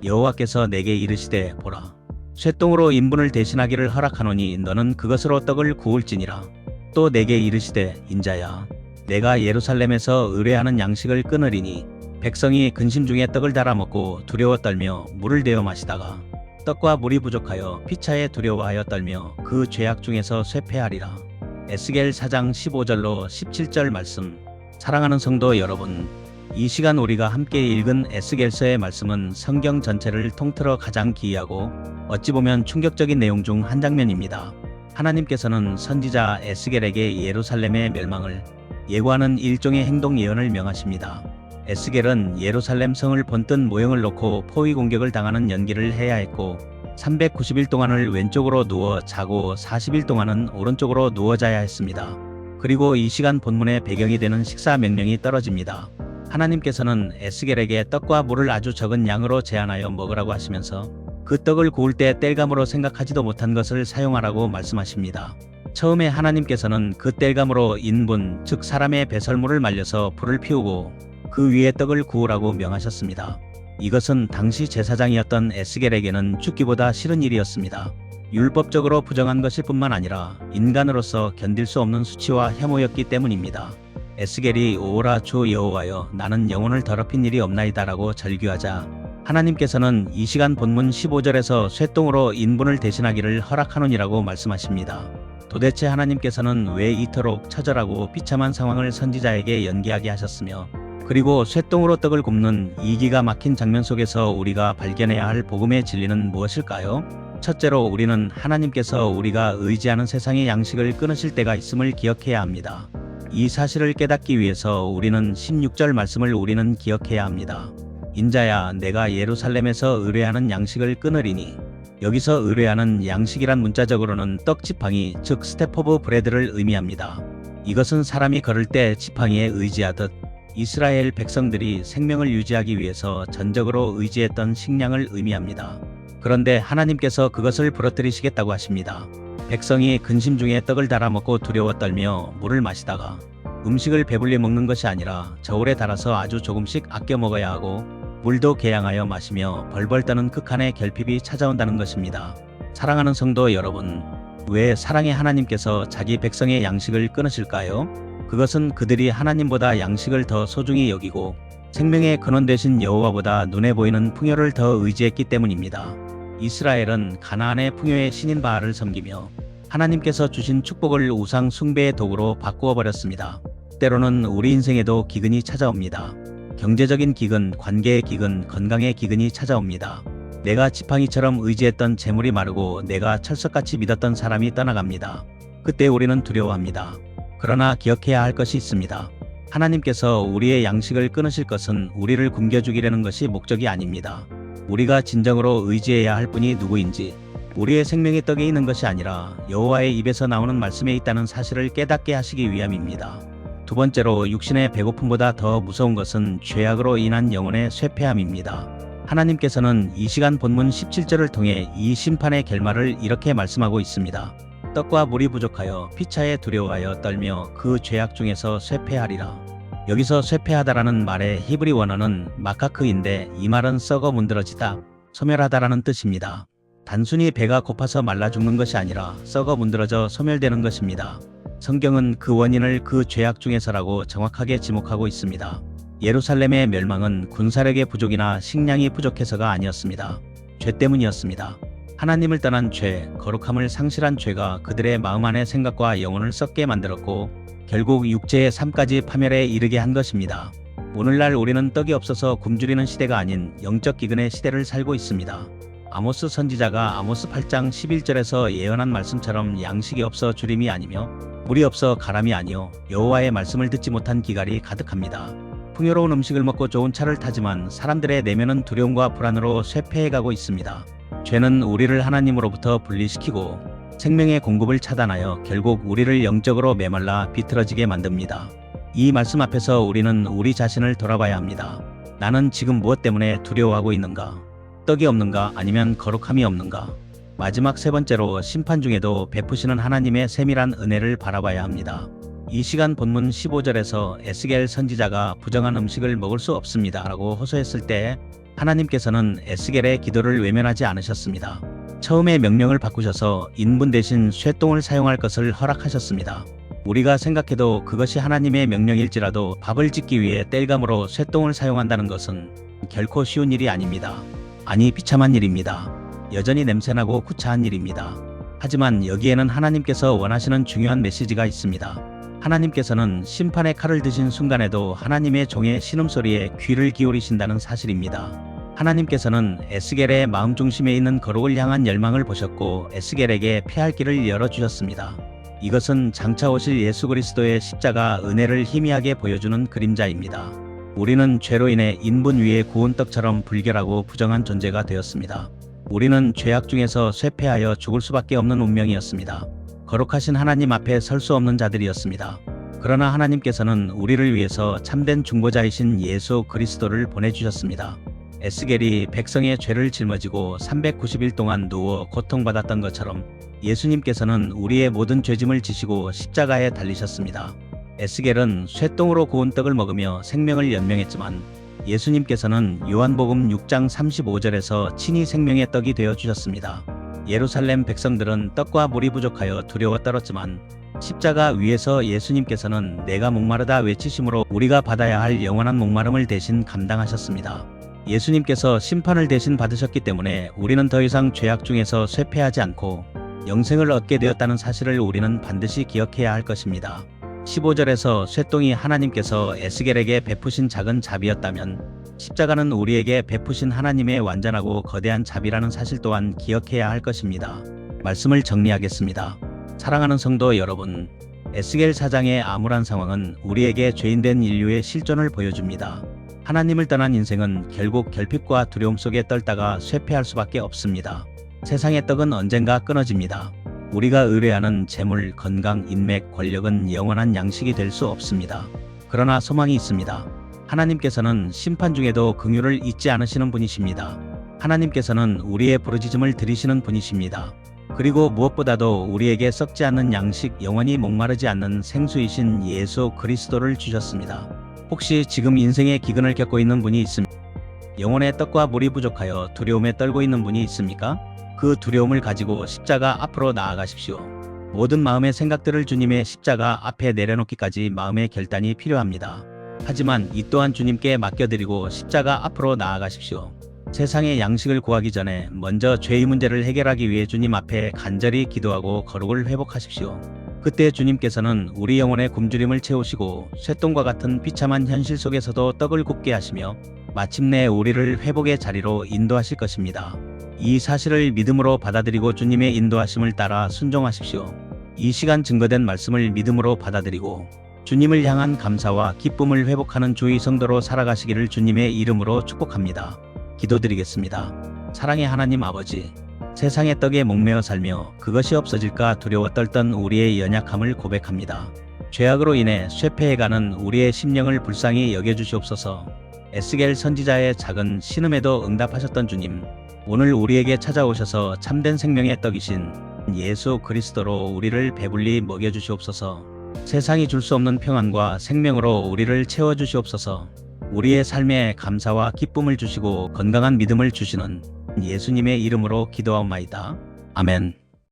여호와께서 내게 이르시되 보라, 쇠똥으로 인분을 대신하기를 허락하노니 너는 그것으로 떡을 구울지니라. 또 내게 이르시되 인자야, 내가 예루살렘에서 의뢰하는 양식을 끊으리니 백성이 근심 중에 떡을 달아 먹고 두려워 떨며 물을 데워 마시다가 떡과 물이 부족하여 피차에 두려워하여 떨며 그 죄악 중에서 쇠폐하리라. 에스겔 4장 15절로 17절 말씀. 사랑하는 성도 여러분, 이 시간 우리가 함께 읽은 에스겔서의 말씀은 성경 전체를 통틀어 가장 기이하고 어찌 보면 충격적인 내용 중 한 장면입니다. 하나님께서는 선지자 에스겔에게 예루살렘의 멸망을 예고하는 일종의 행동 예언을 명하십니다. 에스겔은 예루살렘 성을 본뜬 모형을 놓고 포위 공격을 당하는 연기를 해야 했고 390일 동안을 왼쪽으로 누워 자고 40일 동안은 오른쪽으로 누워 자야 했습니다. 그리고 이 시간 본문의 배경이 되는 식사 명령이 떨어집니다. 하나님께서는 에스겔에게 떡과 물을 아주 적은 양으로 제한하여 먹으라고 하시면서 그 떡을 구울 때 땔감으로 생각하지도 못한 것을 사용하라고 말씀하십니다. 처음에 하나님께서는 그 땔감으로 인분, 즉 사람의 배설물을 말려서 불을 피우고 그 위에 떡을 구우라고 명하셨습니다. 이것은 당시 제사장이었던 에스겔에게는 죽기보다 싫은 일이었습니다. 율법적으로 부정한 것일 뿐만 아니라 인간으로서 견딜 수 없는 수치와 혐오였기 때문입니다. 에스겔이 오라 주 여호와여, 나는 영혼을 더럽힌 일이 없나이다라고 절규하자 하나님께서는 이 시간 본문 15절에서 쇠똥으로 인분을 대신하기를 허락하노니라고 말씀하십니다. 도대체 하나님께서는 왜 이토록 처절하고 비참한 상황을 선지자에게 연기하게 하셨으며, 그리고 쇠똥으로 떡을 굽는 이 기가 막힌 장면 속에서 우리가 발견해야 할 복음의 진리는 무엇일까요? 첫째로 우리는 하나님께서 우리가 의지하는 세상의 양식을 끊으실 때가 있음을 기억해야 합니다. 이 사실을 깨닫기 위해서 우리는 16절 말씀을 우리는 기억해야 합니다. 인자야, 내가 예루살렘에서 의뢰하는 양식을 끊으리니. 여기서 의뢰하는 양식이란 문자적으로는 떡 지팡이, 즉 스텝 오브 브레드를 의미합니다. 이것은 사람이 걸을 때 지팡이에 의지하듯 이스라엘 백성들이 생명을 유지하기 위해서 전적으로 의지했던 식량을 의미합니다. 그런데 하나님께서 그것을 부러뜨리시겠다고 하십니다. 백성이 근심 중에 떡을 달아 먹고 두려워 떨며 물을 마시다가 음식을 배불리 먹는 것이 아니라 저울에 달아서 아주 조금씩 아껴 먹어야 하고 물도 개양하여 마시며 벌벌 떠는 극한의 결핍이 찾아온다는 것입니다. 사랑하는 성도 여러분, 왜 사랑의 하나님께서 자기 백성의 양식을 끊으실까요? 그것은 그들이 하나님보다 양식을 더 소중히 여기고 생명의 근원 되신 여호와보다 눈에 보이는 풍요를 더 의지했기 때문입니다. 이스라엘은 가나안의 풍요의 신인 바알을 섬기며 하나님께서 주신 축복을 우상 숭배의 도구로 바꾸어 버렸습니다. 때로는 우리 인생에도 기근이 찾아옵니다. 경제적인 기근, 관계의 기근, 건강의 기근이 찾아옵니다. 내가 지팡이처럼 의지했던 재물이 마르고 내가 철석같이 믿었던 사람이 떠나갑니다. 그때 우리는 두려워합니다. 그러나 기억해야 할 것이 있습니다. 하나님께서 우리의 양식을 끊으실 것은 우리를 굶겨주기라는 것이 목적이 아닙니다. 우리가 진정으로 의지해야 할 분이 누구인지, 우리의 생명의 떡에 있는 것이 아니라 여호와의 입에서 나오는 말씀에 있다는 사실을 깨닫게 하시기 위함입니다. 두 번째로 육신의 배고픔보다 더 무서운 것은 죄악으로 인한 영혼의 쇠폐함입니다. 하나님께서는 이 시간 본문 17절을 통해 이 심판의 결말을 이렇게 말씀하고 있습니다. 떡과 물이 부족하여 피차에 두려워하여 떨며 그 죄악 중에서 쇠폐하리라. 여기서 쇠폐하다라는 말의 히브리 원어는 마카크인데 이 말은 썩어 문드러지다, 소멸하다라는 뜻입니다. 단순히 배가 고파서 말라 죽는 것이 아니라 썩어 문드러져 소멸되는 것입니다. 성경은 그 원인을 그 죄악 중에서라고 정확하게 지목하고 있습니다. 예루살렘의 멸망은 군사력의 부족이나 식량이 부족해서가 아니었습니다. 죄 때문이었습니다. 하나님을 떠난 죄, 거룩함을 상실한 죄가 그들의 마음 안의 생각과 영혼을 썩게 만들었고 결국 육체의 삶까지 파멸에 이르게 한 것입니다. 오늘날 우리는 떡이 없어서 굶주리는 시대가 아닌 영적 기근의 시대를 살고 있습니다. 아모스 선지자가 아모스 8장 11절에서 예언한 말씀처럼 양식이 없어 주림이 아니며 물이 없어 가람이 아니요 여호와의 말씀을 듣지 못한 기갈이 가득합니다. 풍요로운 음식을 먹고 좋은 차를 타지만 사람들의 내면은 두려움과 불안으로 쇠폐해가고 있습니다. 죄는 우리를 하나님으로부터 분리시키고 생명의 공급을 차단하여 결국 우리를 영적으로 메말라 비틀어지게 만듭니다. 이 말씀 앞에서 우리는 우리 자신을 돌아봐야 합니다. 나는 지금 무엇 때문에 두려워하고 있는가? 떡이 없는가? 아니면 거룩함이 없는가? 마지막 세 번째로 심판 중에도 베푸시는 하나님의 세밀한 은혜를 바라봐야 합니다. 이 시간 본문 15절에서 에스겔 선지자가 부정한 음식을 먹을 수 없습니다 라고 호소했을 때 하나님께서는 에스겔의 기도를 외면하지 않으셨습니다. 처음에 명령을 바꾸셔서 인분 대신 쇠똥을 사용할 것을 허락하셨습니다. 우리가 생각해도 그것이 하나님의 명령일지라도 밥을 짓기 위해 땔감으로 쇠똥을 사용한다는 것은 결코 쉬운 일이 아닙니다. 아니, 비참한 일입니다. 여전히 냄새나고 구차한 일입니다. 하지만 여기에는 하나님께서 원하시는 중요한 메시지가 있습니다. 하나님께서는 심판의 칼을 드신 순간에도 하나님의 종의 신음소리에 귀를 기울이신다는 사실입니다. 하나님께서는 에스겔의 마음 중심에 있는 거룩을 향한 열망을 보셨고 에스겔에게 피할 길을 열어주셨습니다. 이것은 장차 오실 예수 그리스도의 십자가 은혜를 희미하게 보여주는 그림자입니다. 우리는 죄로 인해 인분 위에 구운 떡처럼 불결하고 부정한 존재가 되었습니다. 우리는 죄악 중에서 쇠폐하여 죽을 수밖에 없는 운명이었습니다. 거룩하신 하나님 앞에 설 수 없는 자들이었습니다. 그러나 하나님께서는 우리를 위해서 참된 중보자이신 예수 그리스도를 보내주셨습니다. 에스겔이 백성의 죄를 짊어지고 390일 동안 누워 고통받았던 것처럼 예수님께서는 우리의 모든 죄짐을 지시고 십자가에 달리셨습니다. 에스겔은 쇠똥으로 구운 떡을 먹으며 생명을 연명했지만 예수님께서는 요한복음 6장 35절에서 친히 생명의 떡이 되어 주셨습니다. 예루살렘 백성들은 떡과 물이 부족하여 두려워 떨었지만 십자가 위에서 예수님께서는 내가 목마르다 외치심으로 우리가 받아야 할 영원한 목마름을 대신 감당하셨습니다. 예수님께서 심판을 대신 받으셨기 때문에 우리는 더 이상 죄악 중에서 쇠폐하지 않고 영생을 얻게 되었다는 사실을 우리는 반드시 기억해야 할 것입니다. 15절에서 쇠똥이 하나님께서 에스겔에게 베푸신 작은 자비였다면 십자가는 우리에게 베푸신 하나님의 완전하고 거대한 자비라는 사실 또한 기억해야 할 것입니다. 말씀을 정리하겠습니다. 사랑하는 성도 여러분, 에스겔 4장의 암울한 상황은 우리에게 죄인된 인류의 실존을 보여줍니다. 하나님을 떠난 인생은 결국 결핍과 두려움 속에 떨다가 쇠폐할 수밖에 없습니다. 세상의 떡은 언젠가 끊어집니다. 우리가 의뢰하는 재물, 건강, 인맥, 권력은 영원한 양식이 될 수 없습니다. 그러나 소망이 있습니다. 하나님께서는 심판 중에도 긍휼을 잊지 않으시는 분이십니다. 하나님께서는 우리의 부르짖음을 들으시는 분이십니다. 그리고 무엇보다도 우리에게 썩지 않는 양식, 영원히 목마르지 않는 생수이신 예수 그리스도를 주셨습니다. 혹시 지금 인생의 기근을 겪고 있는 분이 있습니까? 영혼의 떡과 물이 부족하여 두려움에 떨고 있는 분이 있습니까? 그 두려움을 가지고 십자가 앞으로 나아가십시오. 모든 마음의 생각들을 주님의 십자가 앞에 내려놓기까지 마음의 결단이 필요합니다. 하지만 이 또한 주님께 맡겨드리고 십자가 앞으로 나아가십시오. 세상의 양식을 구하기 전에 먼저 죄의 문제를 해결하기 위해 주님 앞에 간절히 기도하고 거룩을 회복하십시오. 그때 주님께서는 우리 영혼의 굶주림을 채우시고 쇠똥과 같은 비참한 현실 속에서도 떡을 굽게 하시며 마침내 우리를 회복의 자리로 인도하실 것입니다. 이 사실을 믿음으로 받아들이고 주님의 인도하심을 따라 순종하십시오. 이 시간 증거된 말씀을 믿음으로 받아들이고 주님을 향한 감사와 기쁨을 회복하는 주의 성도로 살아가시기를 주님의 이름으로 축복합니다. 기도드리겠습니다. 사랑의 하나님 아버지, 세상의 떡에 목매어 살며 그것이 없어질까 두려워 떨던 우리의 연약함을 고백합니다. 죄악으로 인해 쇠폐해가는 우리의 심령을 불쌍히 여겨주시옵소서. 에스겔 선지자의 작은 신음에도 응답하셨던 주님, 오늘 우리에게 찾아오셔서 참된 생명의 떡이신 예수 그리스도로 우리를 배불리 먹여주시옵소서. 세상이 줄 수 없는 평안과 생명으로 우리를 채워주시옵소서. 우리의 삶에 감사와 기쁨을 주시고 건강한 믿음을 주시는 예수님의 이름으로 기도하옵나이다. 아멘.